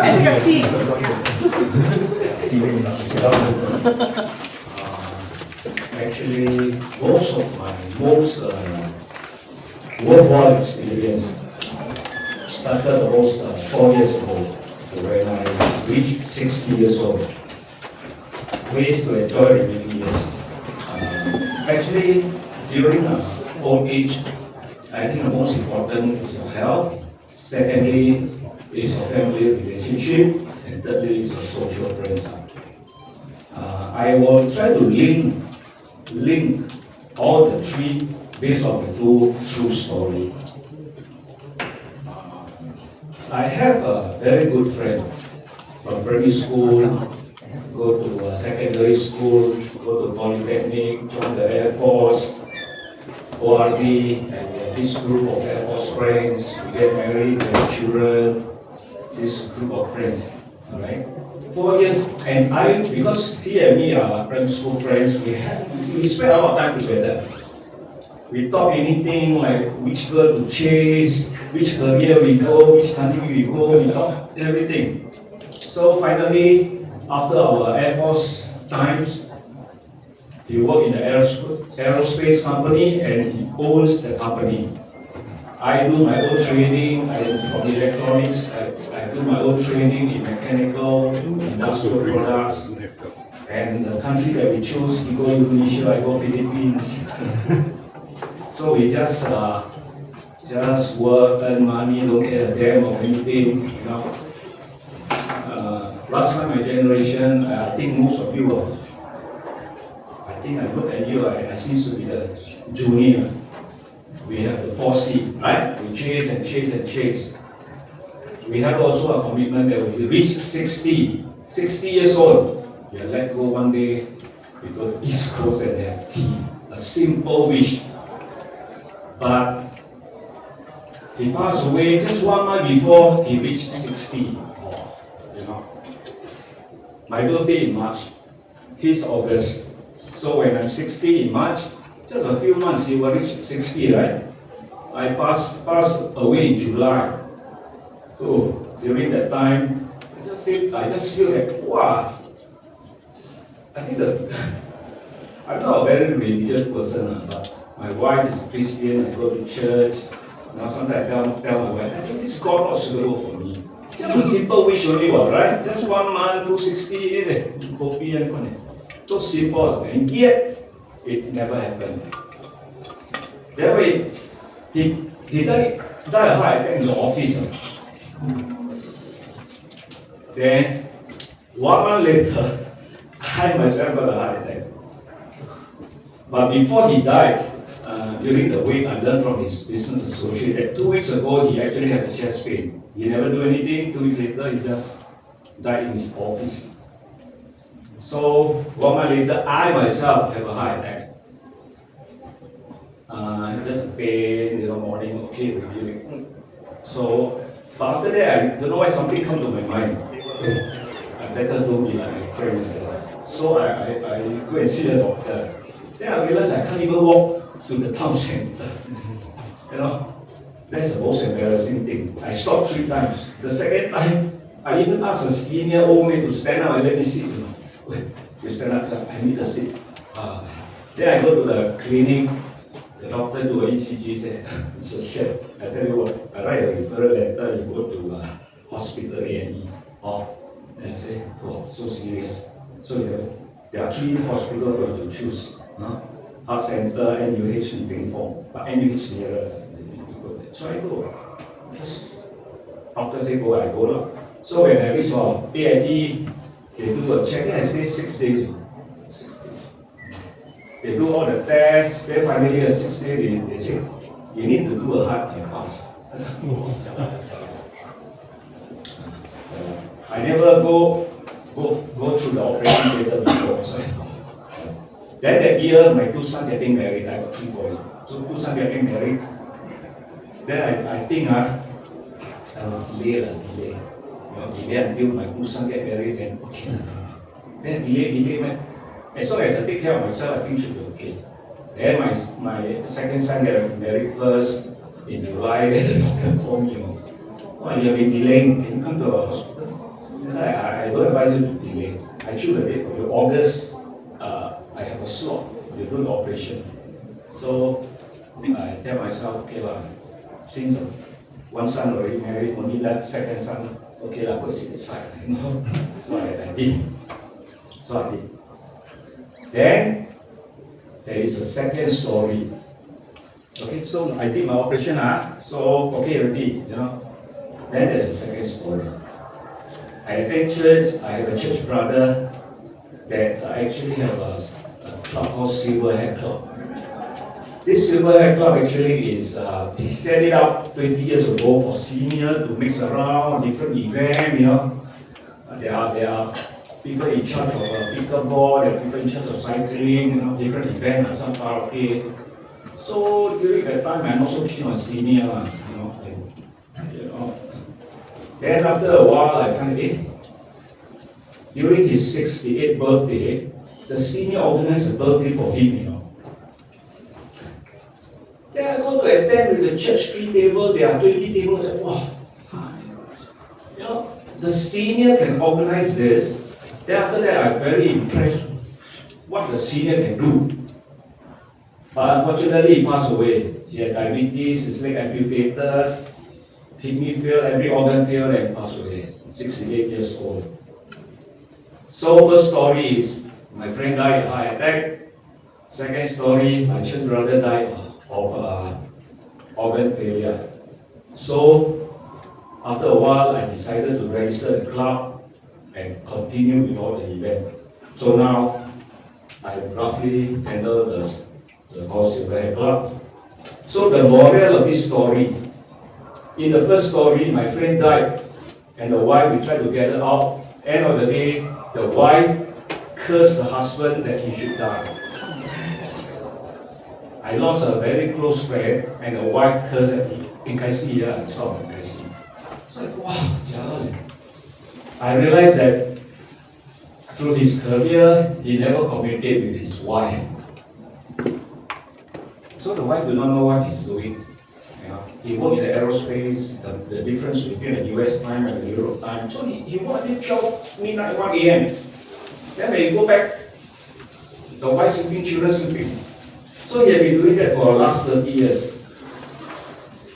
ahead, take a seat. Actually, most of my worthwhile experience started almost 4 years ago when I reached 60 years old. Ways to enjoy remaining years. Actually, during old age, I think the most important is your health. Secondly, is your family relationship. And thirdly, is your social friends. I will try to link all the three based on the two true story. I have a very good friend from primary school, go to secondary school, go to polytechnic, join the Air Force, ORD, and this group of Air Force friends, we get married, we have children, this group of friends, all right? 4 years, and because he and me are primary school friends, we spend a lot of time together. We talk anything like which girl to chase, which career we go, which country we go, we talk everything. So finally, after our Air Force times, he worked in the aerospace company and he owns the company. I do my own training, from electronics, I do my own training in mechanical, industrial products, and the country that we choose, we go Indonesia, I go Philippines. So we just work, earn money, don't care a damn of anything, you know. Last time my generation, I think most of you were, I think I look at you, I seem to be the junior. We have the 4C, right? We chase and chase and chase. We have also a commitment that we reach 60 years old. We are let go one day, we go to East Coast and have tea. A simple wish. But he passed away just 1 month before he reached 60. You know. My birthday in March, his August. So when I'm 60 in March, just a few months he will reach 60, right? I passed away in July. So during that time, I just feel like, wow. I think I'm not a very religious person, but my wife is a Christian, I go to church. Now sometimes I tell my wife, I think this God not suitable for me. Just a simple wish only, right? Just 1 month, 260, copy and connect. So simple, and yet it never happened. That way, he died a heart attack in the office. Then 1 month later, I myself got a heart attack. But before he died, during the week, I learned from his business associate that 2 weeks ago he actually had a chest pain. He never do anything. 2 weeks later, he just died in his office. So 1 month later, I myself have a heart attack. Just a pain, morning, okay, reviewing. So, but after that, I don't know why something come to my mind. I better don't be like my friend. So I go and see the doctor. Then I realized I can't even walk to the town center. That's the most embarrassing thing. I stopped 3 times. The second time, I even asked a senior old man to stand up and let me sit. Wait, you stand up, I need a seat. Then I go to the clinic. The doctor do an ECG, says, it's a set. I tell you what, I write a referral letter, you go to hospital A&E. And I say, oh, so serious. So there are 3 hospitals for you to choose. Heart Center, NUH, and form. But NUH nearer. So I go. Just doctor say go, I go. So when I reach A&E, they do a check, I stay 6 days. They do all the tests, then finally at 6 days, they say, you need to do a heart bypass. I never go through the operation theater before. So. Then that year, my 2 sons getting married, I got 3 boys. So 2 sons getting married. Then I think I will delay. Delay until my 2 sons get married, then okay. Then delay, man. As long as I take care of myself, I think should be okay. Then my second son got married first in July, then the doctor called me, you have been delaying, can you come to our hospital? I don't advise you to delay. I choose a date for you. August, I have a slot. You do the operation. So I tell myself, okay lah, since one son already married, only left second son, okay lah, put it aside. So I did. Then there is a second story. Okay, so I did my operation, so okay already, Then there's a second story. I attend church, I have a church brother that actually have a club called Silverhead Club. This Silverhead Club actually is, they set it up 20 years ago for senior to mix around different events, There are people in charge of pickleball, there are people in charge of cycling, different events, some karaoke. So during that time, I'm also keen on senior, Then after a while, I find during his 68th birthday, the senior organized a birthday for him, Then I go to attend with the church tree table, there are 20 tables, wow, the senior can organize this. Then after that, I'm very impressed what the senior can do. But unfortunately, he passed away. He had diabetes, his leg amputated, kidney failed, every organ failed, and passed away. 68 years old. So first story is my friend died of heart attack. Second story, my church brother died of organ failure. So after a while, I decided to register the club and continue with all the events. So now I roughly handle the whole Silverhead Club. So the moral of this story, in the first story, my friend died, and the wife, we tried to get her out. End of the day, the wife cursed the husband that he should die. I lost a very close friend, and the wife cursed at me. 应该是的，错，应该是。So wow, I realized that through his career, he never communicated with his wife. So the wife do not know what he's doing. He worked in the aerospace, the difference between the US time and the Europe time. So he worked at 12 midnight, 1 a.m. Then when he go back, the wife sleeping, children sleeping. So he had been doing that for the last 30 years.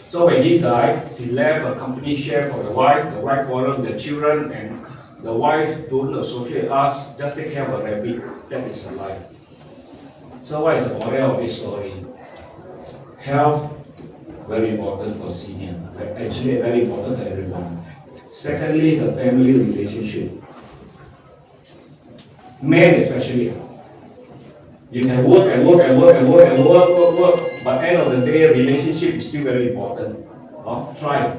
So when he died, he left a company share for the wife quarreled with the children, and the wife don't associate us, just take care of a rabbit. That is her life. So what is the moral of this story? Health, very important for senior. Actually, very important to everyone. Secondly, the family relationship. Men especially. You can work, but end of the day, relationship is still very important. Try.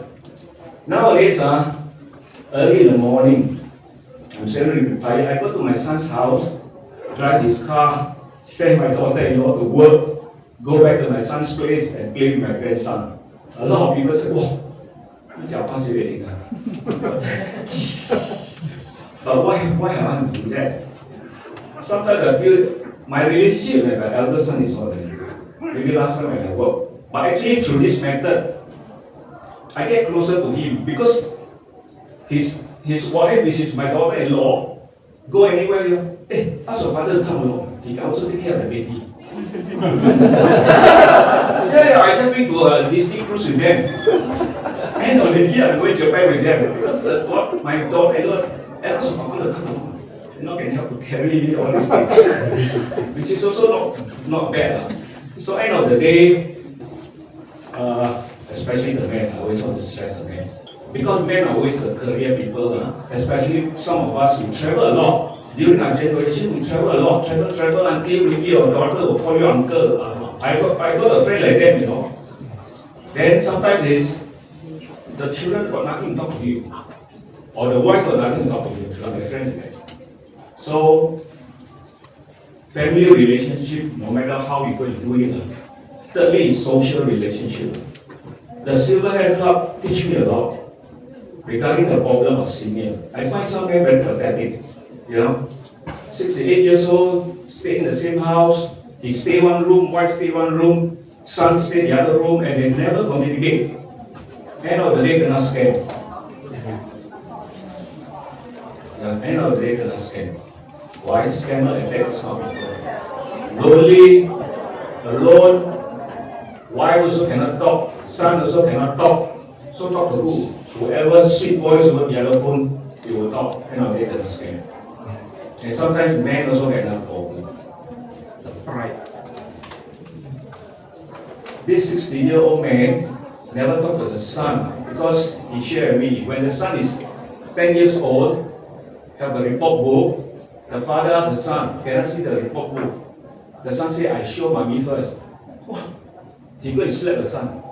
Nowadays, early in the morning, I'm suddenly retired. I go to my son's house, drive his car, send my daughter-in-law to work, go back to my son's place and play with my grandson. A lot of people say, "Wow, you are passing." But why I want to do that? Sometimes I feel my relationship with my elder son is not very good. Maybe last time when I work. But actually through this method, I get closer to him because his wife, which is my daughter-in-law, go anywhere, ask your father to come along. He can also take care of the baby. I just went to a Disney cruise with them. End of the year, I'm going to Japan with them because that's what my daughter-in-law ask your father to come along. Can help to carry all these things, which is also not bad. So end of the day, especially the men, I always want to stress the men. Because men are always the career people, especially some of us, we travel a lot. During our generation, we travel a lot, travel until maybe your daughter will call you uncle. I got a friend like that, Then sometimes the children got nothing to talk to you, or the wife got nothing to talk to you, like my friend. So, family relationship, no matter how you go to do it. Thirdly is social relationship. The Silverhead Club teach me a lot regarding the problem of senior. I find some men very pathetic, 68 years old, stay in the same house, he stay one room, wife stay one room, son stay the other room, and they never communicate. End of the day, they're not scared. the end of the day kena scam. Why? Scammer attack this kind of people. Lonely, alone, wife also cannot talk, son also cannot talk. So talk to who? Whoever sweet voice over the other phone, you will talk, end of the day kena scam. And sometimes men also get that problem. The pride. This 60-year-old man never talked to the son because he shared with me, when the son is 10 years old, have a report book, the father asked the son, can I see the report book? The son said, I show mommy first. He go and slap the son.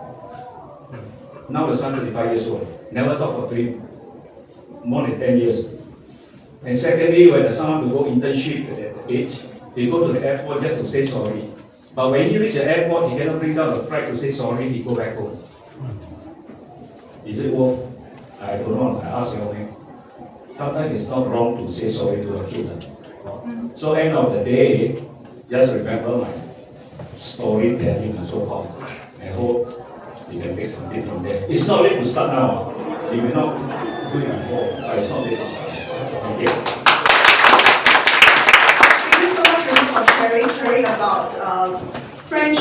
Now the son 25 years old, never talked for more than 10 years. And secondly, when the son want to go internship at that age, he go to the airport just to say sorry. But when he reach the airport, he cannot bring down the flight to say sorry, he go back home. Is it worth? I don't know, I ask your man. Sometimes it's not wrong to say sorry to a kid. So end of the day, just remember my storytelling and so on. I hope you can take something from there. It's not late to start now. You may not do it before, but it's not late to start. Thank you. Thank you so much, Renee, for sharing about friendship.